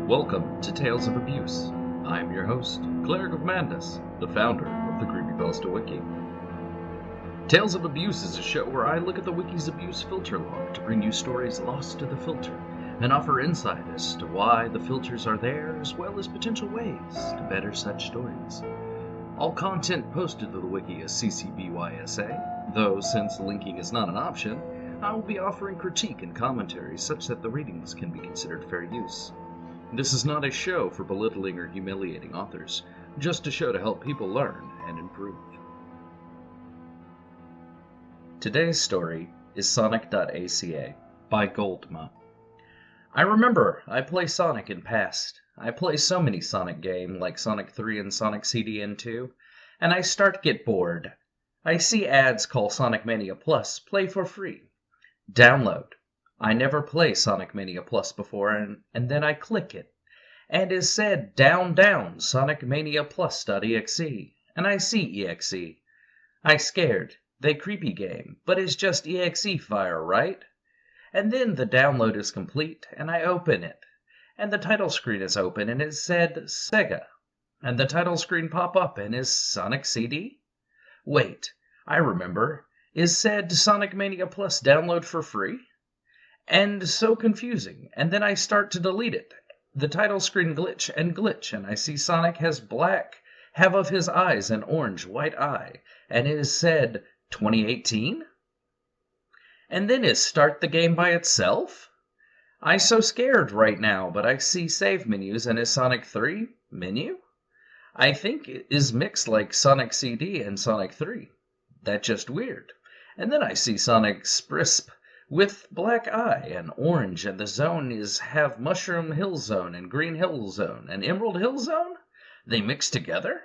Welcome to Tales of Abuse. I'm your host, ClericofMadness, the founder of the Creepypasta Wiki. Tales of Abuse is a show where I look at the Wiki's abuse filter log to bring you stories lost to the filter and offer insight as to why the filters are there, as well as potential ways to better such stories. All content posted to the Wiki is CC BY-SA, though since linking is not an option, I will be offering critique and commentary such that the readings can be considered fair use. This is not a show for belittling or humiliating authors, just a show to help people learn and improve. Today's story is Sonic.aca by Goldma. I remember I play Sonic in past. I play so many Sonic games like Sonic 3 and Sonic CDN 2, and I start to get bored. I see ads call Sonic Mania Plus play for free. Download. I never play Sonic Mania Plus before, and then I click it, and it said down Sonic Mania Plus.exe, and I see exe. I scared. They creepy game, but it's just exe file, right? And then the download is complete, and I open it, and the title screen is open, and it said Sega, and the title screen pop up, and is Sonic CD? Wait, I remember. Is said Sonic Mania Plus download for free? And so confusing, and then I start to delete it. The title screen glitch, and I see Sonic has black, half of his eyes an orange white eye, and it is said 2018? And then is start the game by itself? I so scared right now, but I see save menus and is Sonic 3 menu? I think it is mixed like Sonic CD and Sonic 3. That's just weird. And then I see Sonic Sprisp with black eye and orange, and the zone is have Mushroom Hill Zone and Green Hill Zone and Emerald Hill Zone? They mix together?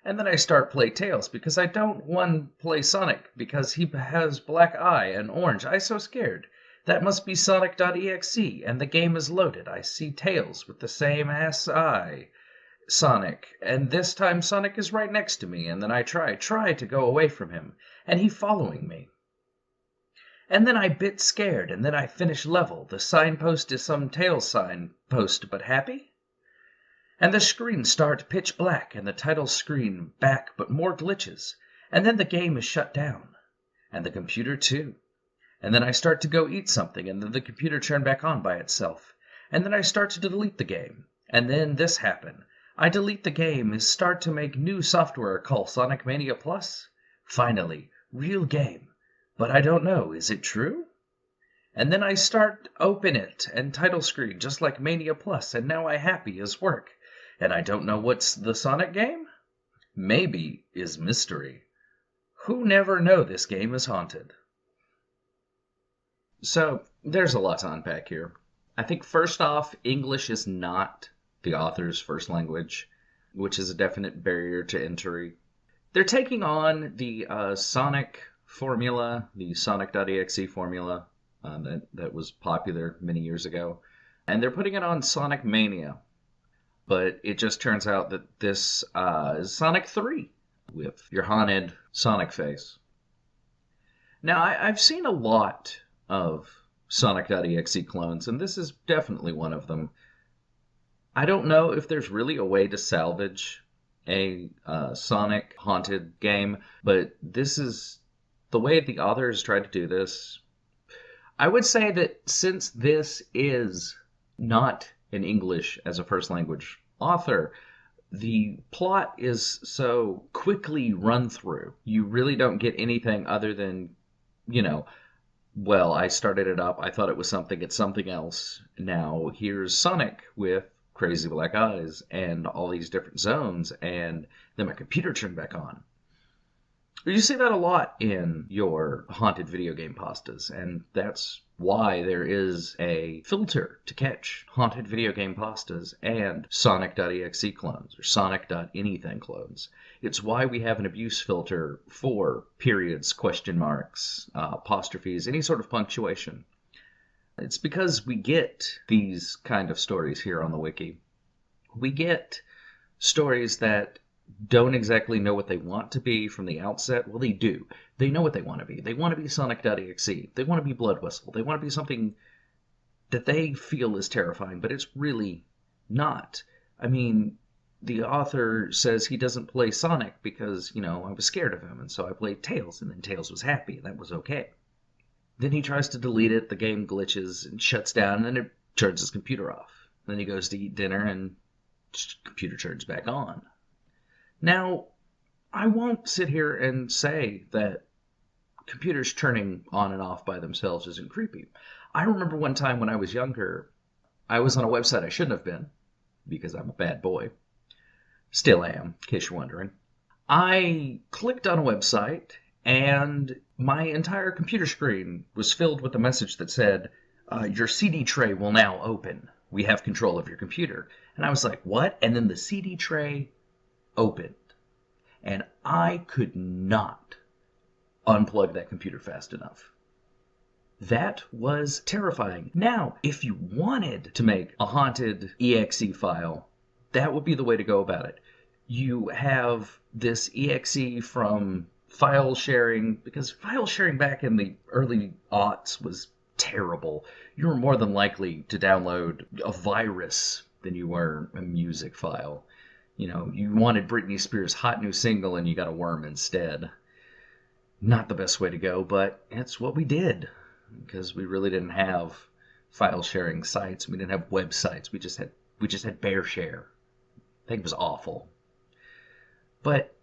And then I start play Tails because I don't want play Sonic because he has black eye and orange. I so scared. That must be Sonic.exe, and the game is loaded. I see Tails with the same ass eye. Sonic, and this time Sonic is right next to me, and then I try to go away from him, and he following me. And then I bit scared, and then I finish level. The signpost is some Tails signpost, but happy? And the screen start pitch black, and the title screen back, but more glitches. And then the game is shut down. And the computer too. And then I start to go eat something, and then the computer turned back on by itself. And then I start to delete the game. And then this happened. I delete the game and start to make new software called Sonic Mania Plus. Finally, real game. But I don't know, is it true? And then I start open it and title screen just like Mania Plus, and now I happy as work. And I don't know what's the Sonic game? Maybe is mystery. Who never know this game is haunted? So, there's a lot to unpack here. I think first off, English is not the author's first language, which is a definite barrier to entry. They're taking on the Sonic formula, the Sonic.exe formula that was popular many years ago, and they're putting it on Sonic Mania. But it just turns out that this is Sonic 3 with your haunted Sonic face. Now, I've seen a lot of Sonic.exe clones, and this is definitely one of them. I don't know if there's really a way to salvage a Sonic haunted game, but this is the way the author has tried to do this. I would say that since this is not in English as a first language author, the plot is so quickly run through. You really don't get anything other than, well, I started it up, I thought it was something, it's something else. Now here's Sonic with crazy black eyes and all these different zones, and then my computer turned back on. You see that a lot in your haunted video game pastas, and that's why there is a filter to catch haunted video game pastas and Sonic.exe clones or Sonic.anything clones. It's why we have an abuse filter for periods, question marks, apostrophes, any sort of punctuation. It's because we get these kind of stories here on the wiki. We get stories that don't exactly know what they want to be from the outset. Well, they do. They know what they want to be. They want to be Sonic.exe. They want to be Blood Whistle. They want to be something that they feel is terrifying, but it's really not. I mean, the author says he doesn't play Sonic because, I was scared of him, and so I played Tails, and then Tails was happy, and that was okay. Then he tries to delete it, the game glitches and shuts down, and then it turns his computer off. Then he goes to eat dinner, and the computer turns back on. Now, I won't sit here and say that computers turning on and off by themselves isn't creepy. I remember one time when I was younger, I was on a website I shouldn't have been, because I'm a bad boy. Still am, in case you're wondering. I clicked on a website, and my entire computer screen was filled with a message that said, your CD tray will now open. We have control of your computer. And I was like, what? And then the CD tray opened. And I could not unplug that computer fast enough. That was terrifying. Now, if you wanted to make a haunted exe file, that would be the way to go about it. You have this exe from file sharing, because file sharing back in the early aughts was terrible. You were more than likely to download a virus than you were a music file. You wanted Britney Spears' hot new single and you got a worm instead. Not the best way to go, but it's what we did, because we really didn't have file sharing sites. We didn't have websites. We just had Bear Share. I think it was awful. But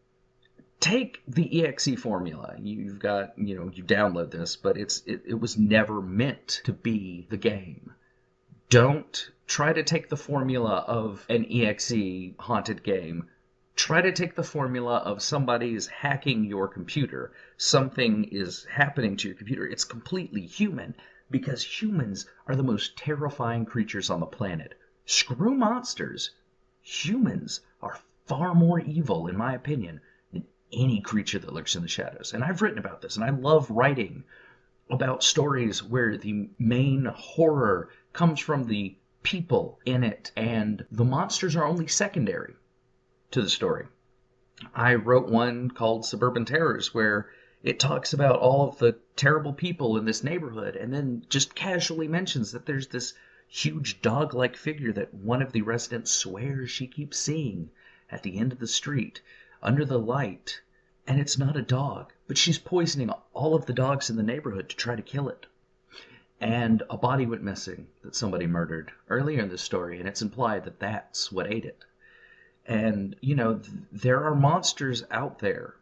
take the exe formula. You've got, you download this, but it was never meant to be the game. Don't try to take the formula of an exe haunted game. Try to take the formula of somebody's hacking your computer. Something is happening to your computer. It's completely human, because humans are the most terrifying creatures on the planet. Screw monsters. Humans are far more evil, in my opinion, than any creature that lurks in the shadows. And I've written about this, and I love writing about stories where the main horror comes from the people in it, and the monsters are only secondary to the story. I wrote one called Suburban Terrors, where it talks about all of the terrible people in this neighborhood, and then just casually mentions that there's this huge dog-like figure that one of the residents swears she keeps seeing at the end of the street, under the light, and it's not a dog, but she's poisoning all of the dogs in the neighborhood to try to kill it. And a body went missing that somebody murdered earlier in the story, and it's implied that that's what ate it. And, there are monsters out there,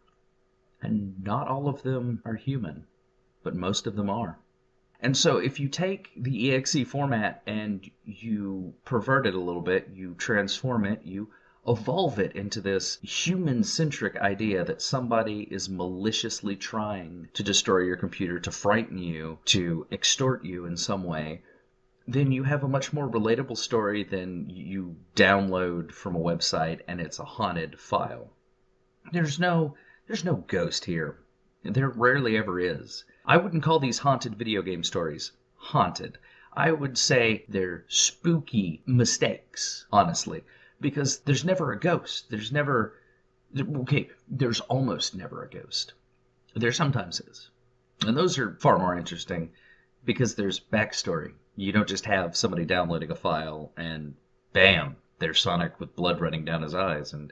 and not all of them are human, but most of them are. And so if you take the exe format and you pervert it a little bit, you transform it, you evolve it into this human-centric idea that somebody is maliciously trying to destroy your computer, to frighten you, to extort you in some way, then you have a much more relatable story than you download from a website and it's a haunted file. There's no ghost here. There rarely ever is. I wouldn't call these haunted video game stories haunted. I would say they're spooky mistakes, honestly, because there's never a ghost. There's almost never a ghost. There sometimes is. And those are far more interesting because there's backstory. You don't just have somebody downloading a file and bam, there's Sonic with blood running down his eyes. And,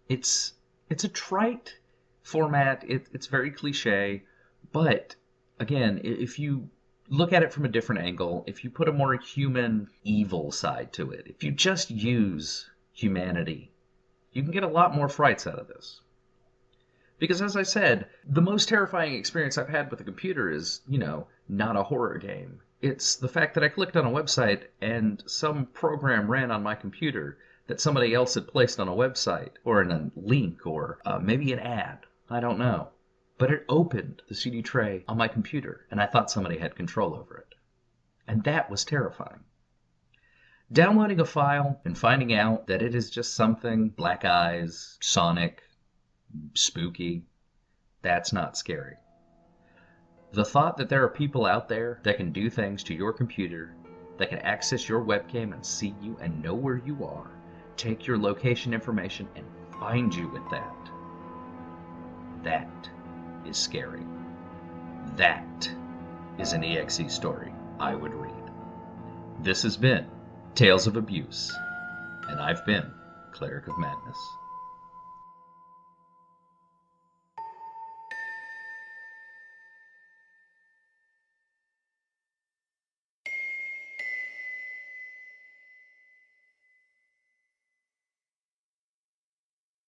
it's a trite format. It's very cliche. But, again, if you look at it from a different angle, if you put a more human, evil side to it, if you just use humanity, you can get a lot more frights out of this. Because as I said, the most terrifying experience I've had with a computer is, not a horror game. It's the fact that I clicked on a website and some program ran on my computer that somebody else had placed on a website, or in a link, or maybe an ad. I don't know. But it opened the CD tray on my computer, and I thought somebody had control over it. And that was terrifying. Downloading a file and finding out that it is just something, black eyes, Sonic, spooky, that's not scary. The thought that there are people out there that can do things to your computer, that can access your webcam and see you and know where you are, take your location information and find you with that is scary. That is an EXE story I would read. This has been tales of abuse, and I've been Cleric of Madness.